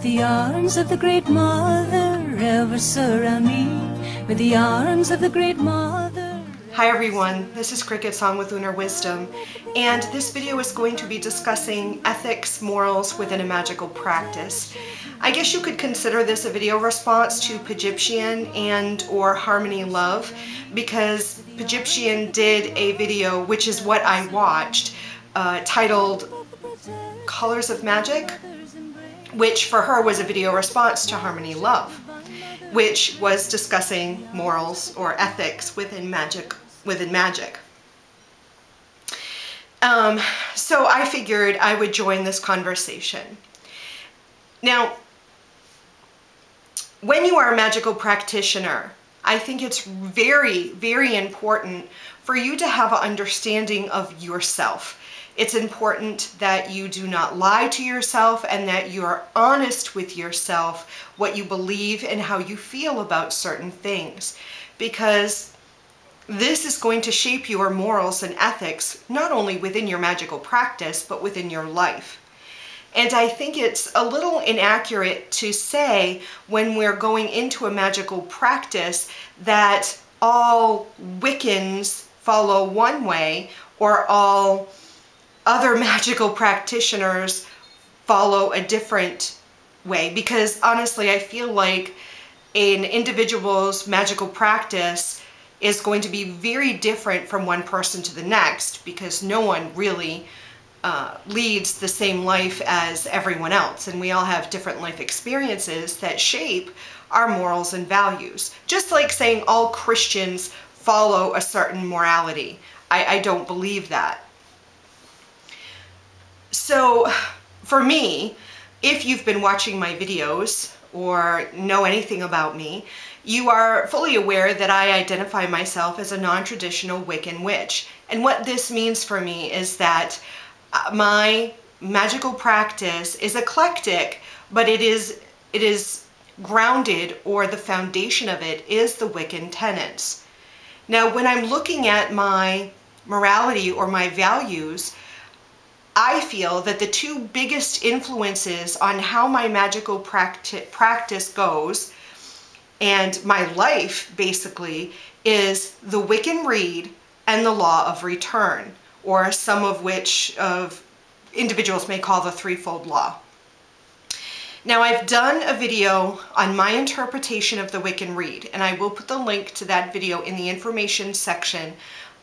the arms of the Great Mother ever surround me, with the arms of the Great Mother. Hi everyone, this is CricketSong with Lunar Wisdom, and this video is going to be discussing ethics, morals within a magical practice. I guess you could consider this a video response to Pagyptian and or Harmony Love, because Pagyptian did a video, which is what I watched, titled Colors of Magic, which for her was a video response to Harmony Love, which was discussing morals or ethics within magic. So I figured I would join this conversation. Now, when you are a magical practitioner, I think it's very, very important for you to have an understanding of yourself. It's important that you do not lie to yourself and that you are honest with yourself, what you believe and how you feel about certain things, because this is going to shape your morals and ethics, not only within your magical practice, but within your life. And I think it's a little inaccurate to say when we're going into a magical practice that all Wiccans follow one way or all other magical practitioners follow a different way, because honestly I feel like an individual's magical practice is going to be very different from one person to the next, because no one really leads the same life as everyone else, and we all have different life experiences that shape our morals and values. Just like saying all Christians follow a certain morality. I don't believe that. So for me, if you've been watching my videos or know anything about me, you are fully aware that I identify myself as a non-traditional Wiccan witch. And what this means for me is that my magical practice is eclectic, but it is grounded, or the foundation of it is the Wiccan tenets. Now, when I'm looking at my morality or my values, I feel that the two biggest influences on how my magical practice goes and my life basically is the Wiccan Rede and the law of return, or some of which individuals may call the threefold law. Now, I've done a video on my interpretation of the Wiccan Rede, and I will put the link to that video in the information section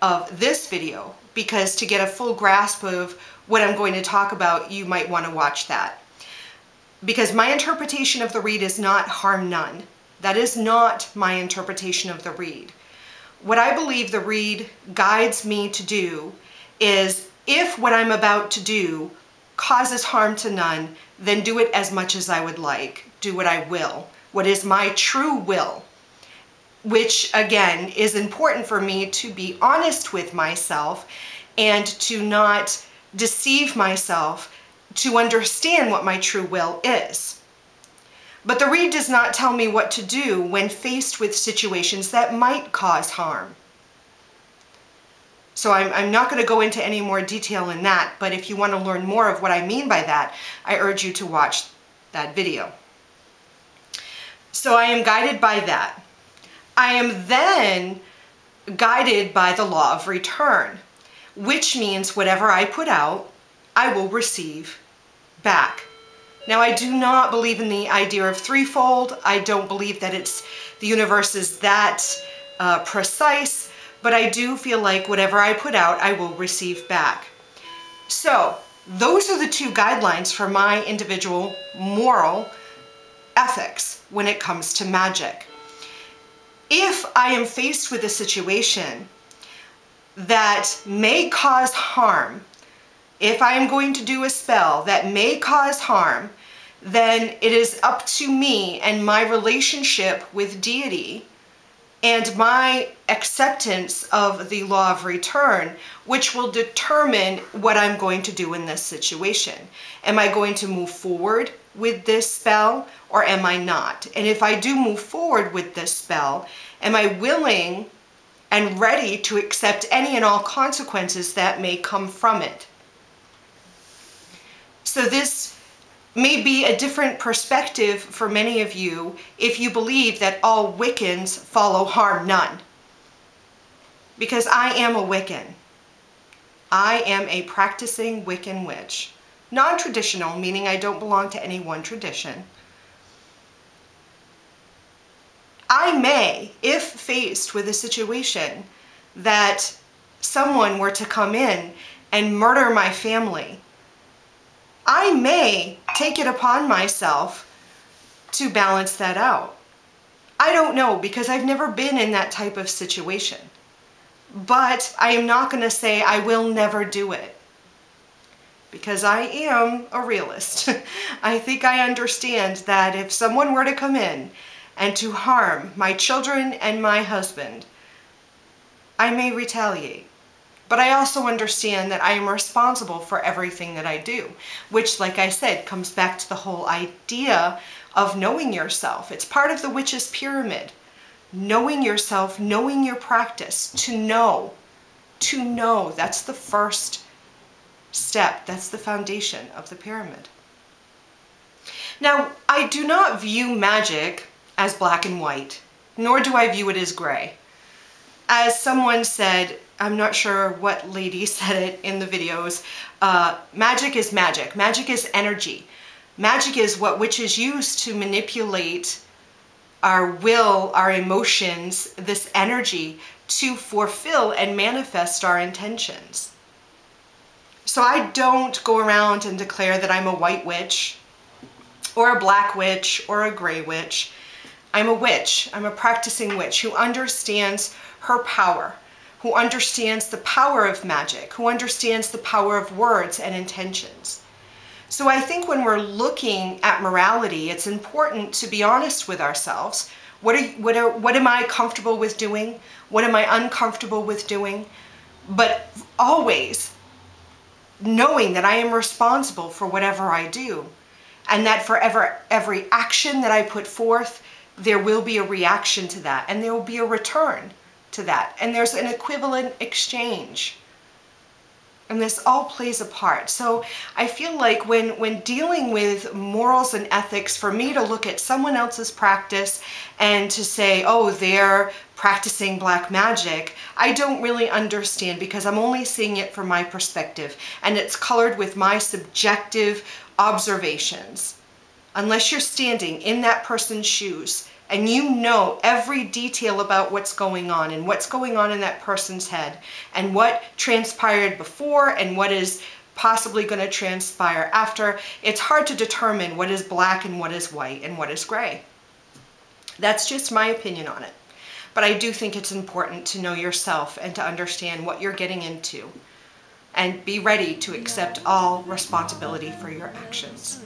of this video, because to get a full grasp of what I'm going to talk about, you might want to watch that. Because my interpretation of the Rede is not harm none. That is not my interpretation of the Rede. What I believe the Rede guides me to do is, if what I'm about to do causes harm to none, then do it as much as I would like. Do what I will. What is my true will? Which, again, is important for me to be honest with myself and to not deceive myself, to understand what my true will is. But the Rede does not tell me what to do when faced with situations that might cause harm. So I'm not going to go into any more detail in that, but if you want to learn more of what I mean by that, I urge you to watch that video. So I am guided by that. I am then guided by the law of return, which means whatever I put out, I will receive back. Now, I do not believe in the idea of threefold. I don't believe that the universe is that precise, but I do feel like whatever I put out, I will receive back. So those are the two guidelines for my individual moral ethics when it comes to magic. If I am faced with a situation that may cause harm, if I am going to do a spell that may cause harm, then it is up to me and my relationship with deity and my acceptance of the law of return, which will determine what I'm going to do in this situation. Am I going to move forward with this spell, or am I not? And if I do move forward with this spell, am I willing and ready to accept any and all consequences that may come from it? So this may be a different perspective for many of you if you believe that all Wiccans follow harm none. Because I am a Wiccan. I am a practicing Wiccan witch. Non-traditional, meaning I don't belong to any one tradition. I may, if faced with a situation that someone were to come in and murder my family, I may take it upon myself to balance that out. I don't know, because I've never been in that type of situation. But I am not going to say I will never do it, because I am a realist. I think I understand that if someone were to come in and to harm my children and my husband, I may retaliate. But I also understand that I am responsible for everything that I do, which, like I said, comes back to the whole idea of knowing yourself. It's part of the witch's pyramid. Knowing yourself, knowing your practice, to know, that's the first step. That's the foundation of the pyramid. Now, I do not view magic as black and white, nor do I view it as gray. As someone said, I'm not sure what lady said it in the videos, magic is magic. Magic is energy. Magic is what witches use to manipulate our will, our emotions, this energy to fulfill and manifest our intentions. So I don't go around and declare that I'm a white witch or a black witch or a gray witch. I'm a witch. I'm a practicing witch who understands her power, who understands the power of magic, who understands the power of words and intentions. So I think when we're looking at morality, it's important to be honest with ourselves. What am I comfortable with doing? What am I uncomfortable with doing? But always knowing that I am responsible for whatever I do, and that for every action that I put forth, there will be a reaction to that, and there will be a return to that, and there's an equivalent exchange. And this all plays a part. So I feel like when dealing with morals and ethics, for me to look at someone else's practice and to say, oh, they're practicing black magic, I don't really understand, because I'm only seeing it from my perspective, and it's colored with my subjective observations. Unless you're standing in that person's shoes and you know every detail about what's going on and what's going on in that person's head and what transpired before and what is possibly going to transpire after, it's hard to determine what is black and what is white and what is gray. That's just my opinion on it. But I do think it's important to know yourself and to understand what you're getting into and be ready to accept all responsibility for your actions.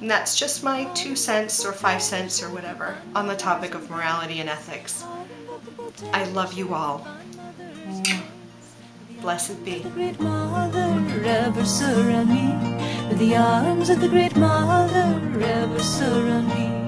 And that's just my 2 cents or 5 cents or whatever on the topic of morality and ethics. I love you all. Blessed be. The Great Mother ever surround me, with the arms of the Great Mother ever surround me.